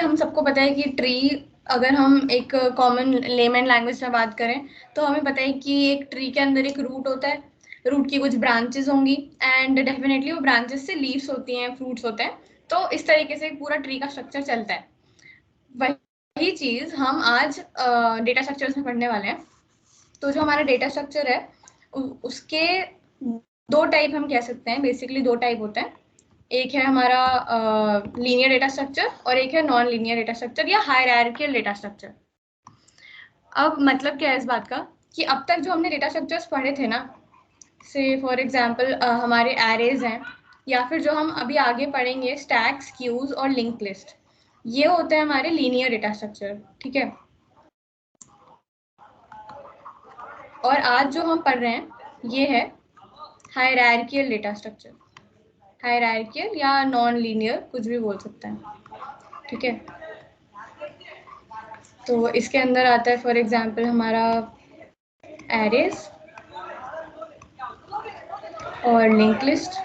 हम सबको पता है कि ट्री, अगर हम एक कॉमन लेमन लैंग्वेज में बात करें तो हमें पता है कि एक ट्री के अंदर एक रूट होता है, रूट की कुछ ब्रांचेस होंगी एंड डेफिनेटली वो ब्रांचेस से लीव्स होती हैं, फ्रूट्स होते हैं। तो इस तरीके से पूरा ट्री का स्ट्रक्चर चलता है। वही चीज हम आज डेटा स्ट्रक्चर्स में पढ़ने वाले हैं। तो जो हमारा डेटा स्ट्रक्चर है उसके दो टाइप हम कह सकते हैं, बेसिकली दो टाइप होते हैं। एक है हमारा लीनियर डेटा स्ट्रक्चर और एक है नॉन लीनियर डेटा स्ट्रक्चर या हायरार्किकल डेटा स्ट्रक्चर। अब मतलब क्या है इस बात का कि अब तक जो हमने डेटा स्ट्रक्चर्स पढ़े थे ना, से फॉर एग्जांपल हमारे एरेज हैं, या फिर जो हम अभी आगे पढ़ेंगे स्टैक्स, क्यूज और लिंक लिस्ट, ये होते हैं हमारे लीनियर डेटा स्ट्रक्चर। ठीक है, और आज जो हम पढ़ रहे हैं ये है हायरार्किकल डेटा स्ट्रक्चर। हायरार्किकल या नॉन लीनियर कुछ भी बोल सकते हैं। ठीक है, तो इसके अंदर आता है फॉर एग्जांपल हमारा एरेज और लिंक लिस्ट,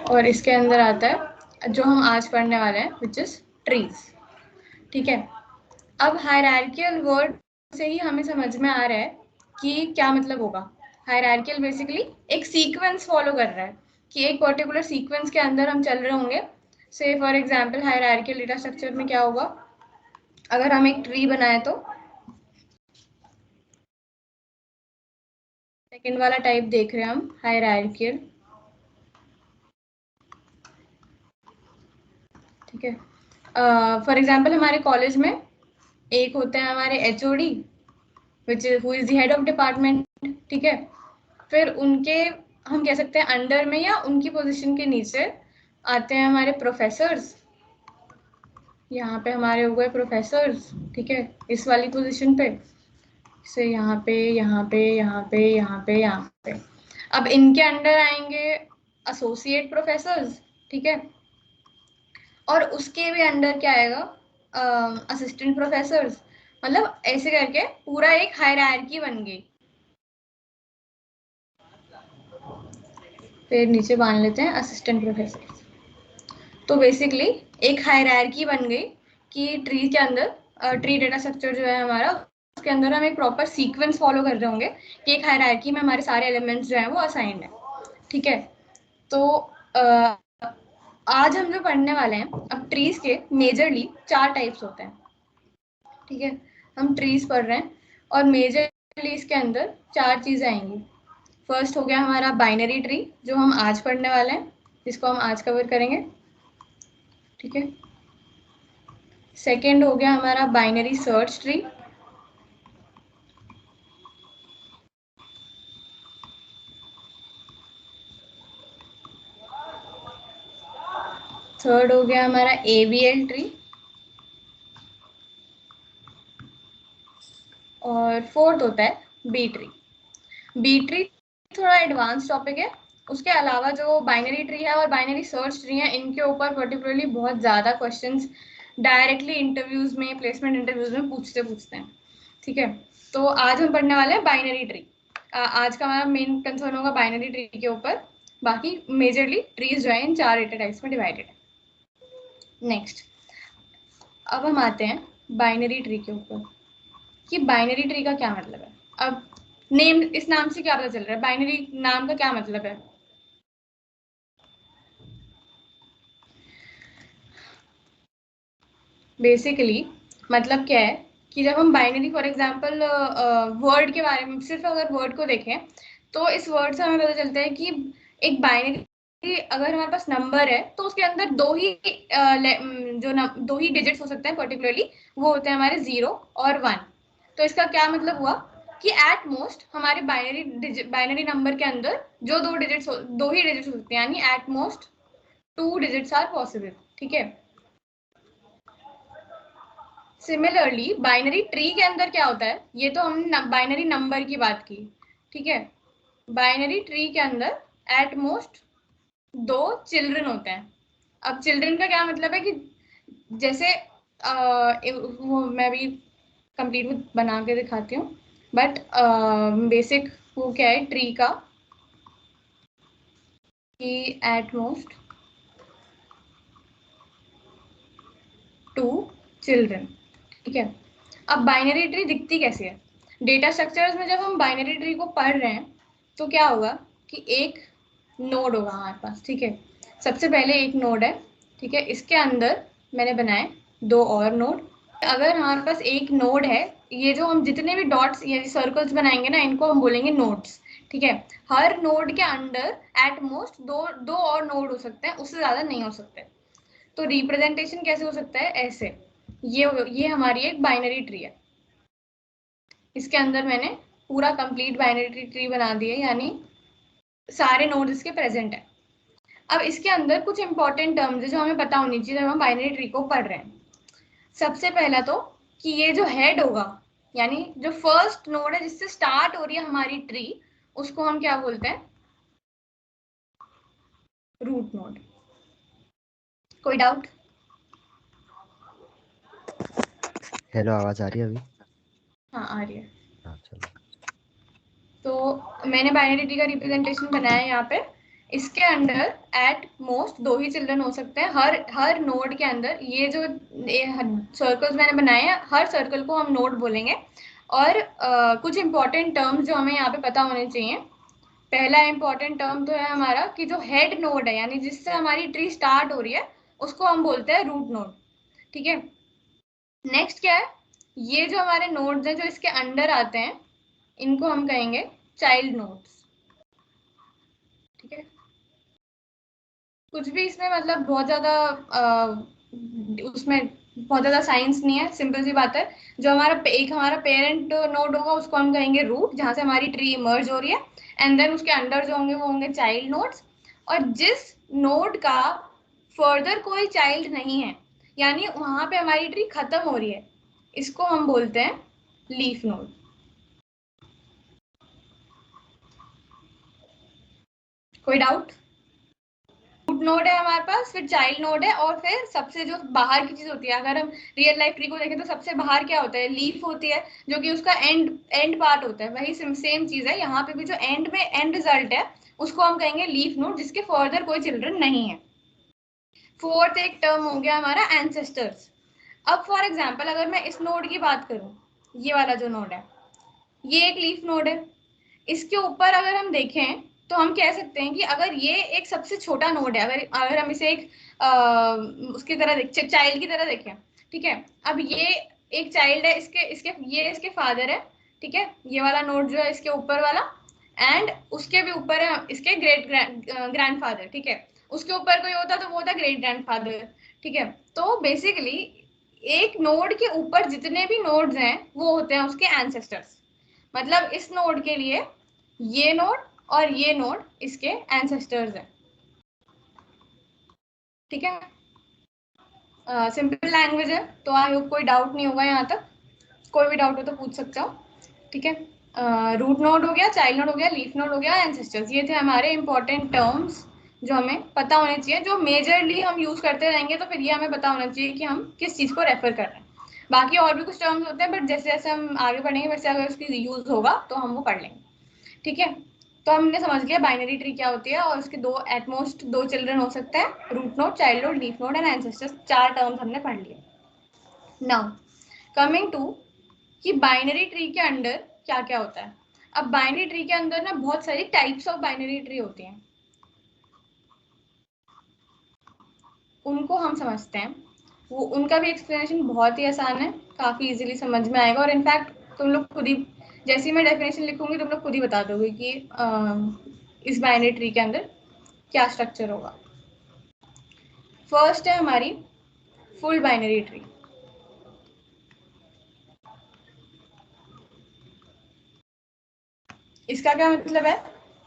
और इसके अंदर आता है जो हम आज पढ़ने वाले हैं विच इज ट्रीज। ठीक है, अब हायरार्किकल वर्ड से ही हमें समझ में आ रहा है कि क्या मतलब होगा। हायरार्किकल बेसिकली एक सीक्वेंस फॉलो कर रहा है कि एक पर्टिकुलर सीक्वेंस के अंदर हम चल रहे होंगे। से for example hierarchical data structure में क्या होगा, अगर हम एक ट्री बनाए तो सेकेंड वाला टाइप देख रहे हैं हम हायरार्किकल। ठीक है, फॉर एग्जांपल हमारे कॉलेज में एक होते हैं हमारे HOD which who is the head of department. ठीक है, फिर उनके हम कह सकते हैं अंडर में या उनकी पोजीशन के नीचे आते हैं हमारे प्रोफेसर्स। यहाँ पे हमारे हो गए प्रोफेसर्स। ठीक है, इस वाली पोजीशन पे से यहाँ पे यहाँ पे यहाँ पे यहाँ पे यहाँ पे। अब इनके अंडर आएंगे एसोसिएट प्रोफेसर्स। ठीक है, और उसके भी अंडर क्या आएगा, असिस्टेंट प्रोफेसर्स। मतलब ऐसे करके पूरा एक हायरार्की बन गई। फिर नीचे बांध लेते हैं असिस्टेंट प्रोफेसर। तो बेसिकली एक हायरार्की बन गई कि ट्री के अंदर ट्री डेटा स्ट्रक्चर जो है हमारा, उसके अंदर हम एक प्रॉपर सीक्वेंस फॉलो कर रहे होंगे कि एक हायरार्की में हमारे सारे एलिमेंट्स जो हैं वो असाइंड है। ठीक है, तो आज हम जो पढ़ने वाले हैं, अब ट्रीज के मेजरली 4 टाइप्स होते हैं। ठीक है, हम ट्रीज पढ़ रहे हैं और मेजरली इसके अंदर 4 चीजें आएंगी। फर्स्ट हो गया हमारा बाइनरी ट्री जो हम आज पढ़ने वाले हैं, जिसको हम आज कवर करेंगे। ठीक है, सेकेंड हो गया हमारा बाइनरी सर्च ट्री। थर्ड हो गया हमारा एवीएल ट्री। और फोर्थ होता है बी ट्री। बी ट्री थोड़ा एडवांस टॉपिक है। उसके अलावा जो बाइनरी ट्री है और बाइनरी सर्च ट्री है, इनके ऊपर पर्टिकुलरली बहुत ज़्यादा क्वेश्चंस डायरेक्टली इंटरव्यूज में, प्लेसमेंट इंटरव्यूज में पूछते हैं। ठीक है, तो आज हम पढ़ने वाले हैं बाइनरी ट्री। आज का हमारा मेन कंसर्न होगा बाइनरी ट्री के ऊपर। बाकी मेजरली ट्रीज जो है इन 4 डेटा टाइप्स में डिवाइडेड है। नेक्स्ट, अब हम आते हैं बाइनरी ट्री के ऊपर कि बाइनरी ट्री का क्या मतलब है। अब नेम, इस नाम से क्या पता चल रहा है, बाइनरी नाम का क्या मतलब है। बेसिकली मतलब क्या है कि जब हम बाइनरी फॉर एग्जांपल वर्ड के बारे में, सिर्फ अगर वर्ड को देखें तो इस वर्ड से हमें पता चलता है कि एक बाइनरी, अगर हमारे पास नंबर है तो उसके अंदर दो ही डिजिट्स हो सकते हैं पर्टिकुलरली, वो होते हैं हमारे 0 और 1। तो इसका क्या मतलब हुआ कि एट मोस्ट हमारे बाइनरी नंबर के अंदर जो दो ही डिजिट्स हो सकते हैं, यानी at most 2 digits are possible. ठीक है, सिमिलरली बाइनरी ट्री के अंदर क्या होता है, ये तो हमने बाइनरी नंबर की बात की। ठीक है, बाइनरी ट्री के अंदर एट मोस्ट 2 चिल्ड्रन होते हैं। अब चिल्ड्रन का क्या मतलब है कि जैसे वो मैं भी कंप्लीट बना के दिखाती हूँ, बट बेसिक वो क्या है ट्री का कि एट मोस्ट 2 चिल्ड्रन। ठीक है, अब बाइनरी ट्री दिखती कैसे है? डेटा स्ट्रक्चर्स में जब हम बाइनरी ट्री को पढ़ रहे हैं तो क्या होगा कि एक नोड होगा हमारे पास। ठीक है, सबसे पहले एक नोड है। ठीक है, इसके अंदर मैंने बनाए 2 और नोड। अगर हमारे पास एक नोड है, ये जो हम जितने भी डॉट्स या सर्कल्स बनाएंगे ना, इनको हम बोलेंगे नोड्स। ठीक है, हर नोड के अंदर एट मोस्ट दो और नोड हो सकते हैं, उससे ज्यादा नहीं हो सकते। तो रिप्रेजेंटेशन कैसे हो सकता है? ऐसे, ये हमारी एक बाइनरी ट्री है। इसके अंदर मैंने पूरा कंप्लीट बाइनरी ट्री बना दी है, यानी सारे नोड्स इसके प्रेजेंट है। अब इसके अंदर कुछ इंपॉर्टेंट टर्म्स है जो हमें पता होनी चाहिए जब हम बाइनरी ट्री को पढ़ रहे हैं। सबसे पहला तो कि ये जो हेड होगा, यानी जो फर्स्ट नोड है जिससे स्टार्ट हो रही है हमारी ट्री, उसको हम क्या बोलते हैं? Root node. कोई डाउट? हेलो, आवाज आ रही है अभी? हाँ, आ रही है। हाँ चलो। तो मैंने बाइनरी ट्री का रिप्रेजेंटेशन बनाया है यहाँ पे। इसके अंदर एट मोस्ट 2 ही चिल्ड्रन हो सकते हैं, हर नोड के अंदर। ये जो सर्कल्स मैंने बनाए हैं, हर सर्कल को हम नोड बोलेंगे। और कुछ इंपॉर्टेंट टर्म्स जो हमें यहाँ पे पता होने चाहिए। पहला इंपॉर्टेंट टर्म तो है हमारा कि जो हेड नोड है, यानी जिससे हमारी ट्री स्टार्ट हो रही है, उसको हम बोलते हैं रूट नोड। ठीक है, नेक्स्ट क्या है? ये जो हमारे नोड्स हैं जो इसके अंडर आते हैं, इनको हम कहेंगे चाइल्ड नोड्स। ठीक है, कुछ भी इसमें मतलब बहुत ज्यादा उसमें बहुत ज्यादा साइंस नहीं है, सिंपल सी बात है। जो हमारा पेरेंट नोड होगा उसको हम कहेंगे रूट, जहां से हमारी ट्री इमर्ज हो रही है। एंड देन उसके अंदर जो होंगे वो होंगे चाइल्ड नोड्स। और जिस नोड का फर्दर कोई चाइल्ड नहीं है, यानी वहां पे हमारी ट्री खत्म हो रही है, इसको हम बोलते हैं लीफ नोड। कोई डाउट? रूट नोड है हमारे पास, फिर चाइल्ड नोड है, और फिर सबसे जो बाहर की चीज होती है, अगर हम रियल लाइफ ट्री को देखें तो सबसे बाहर क्या होता है? लीफ होती है, जो कि उसका एंड पार्ट होता है। वही सेम चीज है यहाँ पे भी, जो एंड में एंड रिजल्ट है उसको हम कहेंगे लीफ नोड, जिसके फर्दर कोई चिल्ड्रन नहीं है। फोर्थ एक टर्म हो गया हमारा एंसेस्टर्स। अब फॉर एग्जाम्पल अगर मैं इस नोड की बात करूं, ये वाला जो नोड है, ये एक लीफ नोड है। इसके ऊपर अगर हम देखें तो हम कह सकते हैं कि अगर ये एक सबसे छोटा नोड है, अगर अगर हम इसे एक उसकी तरह चाइल्ड की तरह देखें। ठीक है, अब ये एक चाइल्ड है, इसके इसके ये इसके फादर है। ठीक है, ये वाला नोड जो है इसके ऊपर वाला, एंड उसके भी ऊपर है इसके ग्रैंडफादर। ठीक है, उसके ऊपर कोई होता तो वो होता ग्रेट ग्रैंडफादर। ठीक है, तो बेसिकली एक नोड के ऊपर जितने भी नोड्स हैं वो होते हैं उसके एंसेस्टर्स। मतलब इस नोड के लिए ये नोड और ये नोड इसके एंसेस्टर्स हैं। ठीक है, सिंपल लैंग्वेज है, तो आई होप कोई डाउट नहीं होगा यहाँ तक। कोई भी डाउट हो तो पूछ सकते हो। ठीक है, रूट नोड हो गया, चाइल्ड नोड हो गया, लीफ नोड हो गया, एंसेस्टर्स, ये थे हमारे इंपॉर्टेंट टर्म्स जो हमें पता होने चाहिए, जो मेजरली हम यूज करते रहेंगे तो फिर ये हमें पता होना चाहिए कि हम किस चीज को रेफर कर रहे हैं। बाकी और भी कुछ टर्म्स होते हैं, बट जैसे जैसे हम आगे बढ़ेंगे वैसे अगर उसकी यूज होगा तो हम वो पढ़ लेंगे। ठीक है, तो हमने समझ लिया बाइनरी ट्री क्या होती है, और उसके एटमोस्ट 2 चिल्ड्रन हो सकते हैं, root node, child node, leaf node and ancestors. 4 terms हमने पढ़ लिए। नाउ कमिंग टू कि बाइनरी ट्री के अंदर क्या क्या होता है। अब बाइनरी ट्री के अंदर ना बहुत सारी टाइप्स ऑफ बाइनरी ट्री होती हैं, उनको हम समझते हैं। वो उनका भी एक्सप्लेनेशन बहुत ही आसान है, काफी इजीली समझ में आएगा। और इनफैक्ट तुम लोग खुद ही, जैसी मैं डेफिनेशन लिखूंगी तुम लोग खुद ही बता दोगे कि इस बाइनरी ट्री के अंदर क्या स्ट्रक्चर होगा। फर्स्ट है हमारी फुल बाइनरी ट्री। इसका क्या मतलब है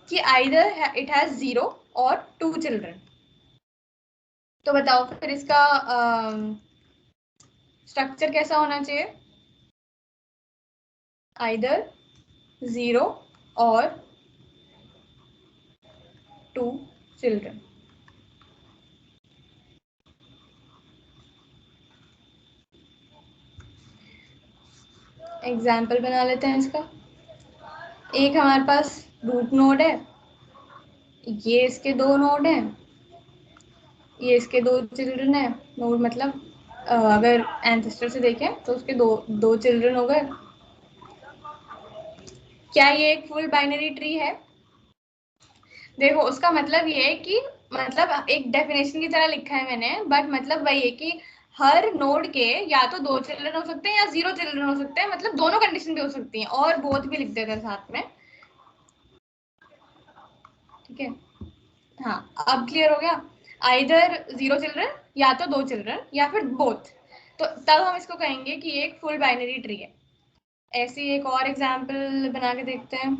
कि आइदर इट हैज 0 और 2 चिल्ड्रन। तो बताओ फिर इसका स्ट्रक्चर कैसा होना चाहिए? आइदर 0 और 2 चिल्ड्रन। एग्जाम्पल बना लेते हैं इसका। एक हमारे पास रूट नोड है, ये इसके 2 नोड हैं, ये इसके 2 चिल्ड्रन है, नोड मतलब अगर एंसेस्टर से देखें तो उसके दो चिल्ड्रन हो गए। क्या ये एक फुल बाइनरी ट्री है? देखो उसका मतलब ये है कि मतलब एक डेफिनेशन की तरह लिखा है मैंने, बट मतलब वही है कि हर नोड के या तो दो चिल्ड्रन हो सकते हैं या जीरो चिल्ड्रन हो सकते हैं, मतलब दोनों कंडीशन भी हो सकती हैं, और बोथ भी लिख देते हैं साथ में। ठीक है, हाँ अब क्लियर हो गया। आइदर जीरो चिल्ड्रन या तो दो चिल्ड्रन या फिर बोथ, तो तब हम इसको कहेंगे कि एक फुल बाइनरी ट्री है। ऐसी एक और एग्जांपल बना के देखते हैं,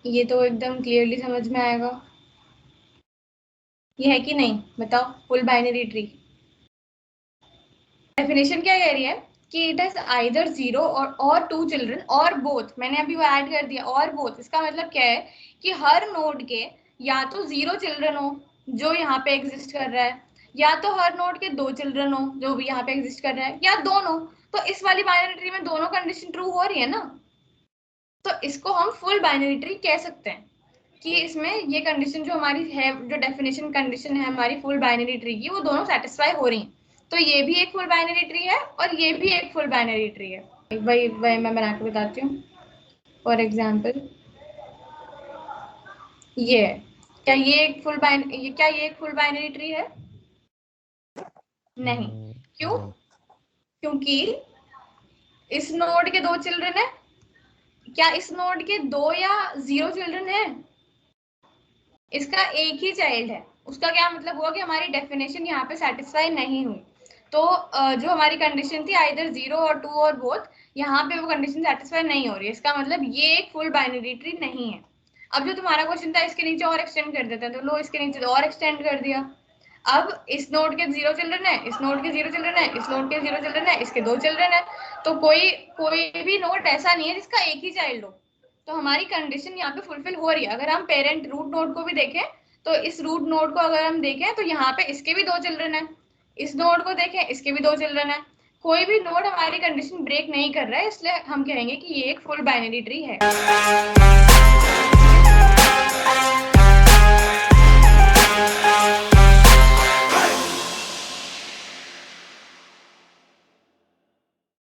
ये तो एकदम क्लियरली समझ में आएगा। ये है कि नहीं बताओ, फुल बाइनरी ट्री। डेफिनेशन क्या कह रही है कि इट इज आइदर जीरो और टू चिल्ड्रन और बोथ, मैंने अभी वो ऐड कर दिया और बोथ। इसका मतलब क्या है कि हर नोड के या तो जीरो चिल्ड्रन हो जो यहाँ पे एग्जिस्ट कर रहा है, या तो हर नोड के दो चिल्ड्रन हो जो भी यहाँ पे एग्जिस्ट कर रहा है, या दोनों। तो इस वाली बाइनरी ट्री में दोनों कंडीशन ट्रू हो रही है ना, तो इसको हम फुल बाइनरी ट्री कह सकते हैं कि इसमें ये कंडीशन जो हमारी है, जो डेफिनेशन कंडीशन है हमारी फुल बाइनरी ट्री की, वो दोनों सेटिस्फाई हो रही हैं। तो ये भी एक फुल बाइनरी ट्री है और ये भी एक फुल बाइनरी ट्री है। वही वही मैं बना के बताती हूँ। फॉर एग्जाम्पल ये है। क्या ये एक फुल बाइनरी ट्री है? नहीं। क्यों? नहीं। क्योंकि इस नोड के दो चिल्ड्रन है। क्या इस नोड के दो या जीरो चिल्ड्रन है? इसका एक ही चाइल्ड है। उसका क्या मतलब हुआ कि हमारी डेफिनेशन यहाँ पे सेटिस्फाई नहीं हुई। तो जो हमारी कंडीशन थी आइदर जीरो और टू और बोथ, यहाँ पे वो कंडीशन सेटिस्फाई नहीं हो रही है। इसका मतलब ये एक फुल बाइनरी ट्री नहीं है। अब जो तुम्हारा क्वेश्चन था इसके नीचे और एक्सटेंड कर देते हैं, तो लो इसके नीचे और एक्सटेंड कर दिया। अब इस नोड के जीरो चिल्ड्रन है, इस नोड के जीरो चिल्ड्रन है, इस नोड के जीरो चिल्ड्रन है, इसके दो चिल्ड्रन है। तो कोई कोई भी नोड ऐसा नहीं है जिसका एक ही चाइल्ड हो। तो हमारी कंडीशन यहाँ पे फुलफिल हो रही है। अगर हम पेरेंट रूट नोड को भी देखें, तो इस रूट नोड को अगर हम देखें तो यहाँ पे इसके भी दो चिल्ड्रन है, इस नोड को देखें इसके भी दो चिल्ड्रन है। कोई भी नोड हमारी कंडीशन ब्रेक नहीं कर रहा है, इसलिए हम कहेंगे कि ये एक फुल बाइनरी ट्री है।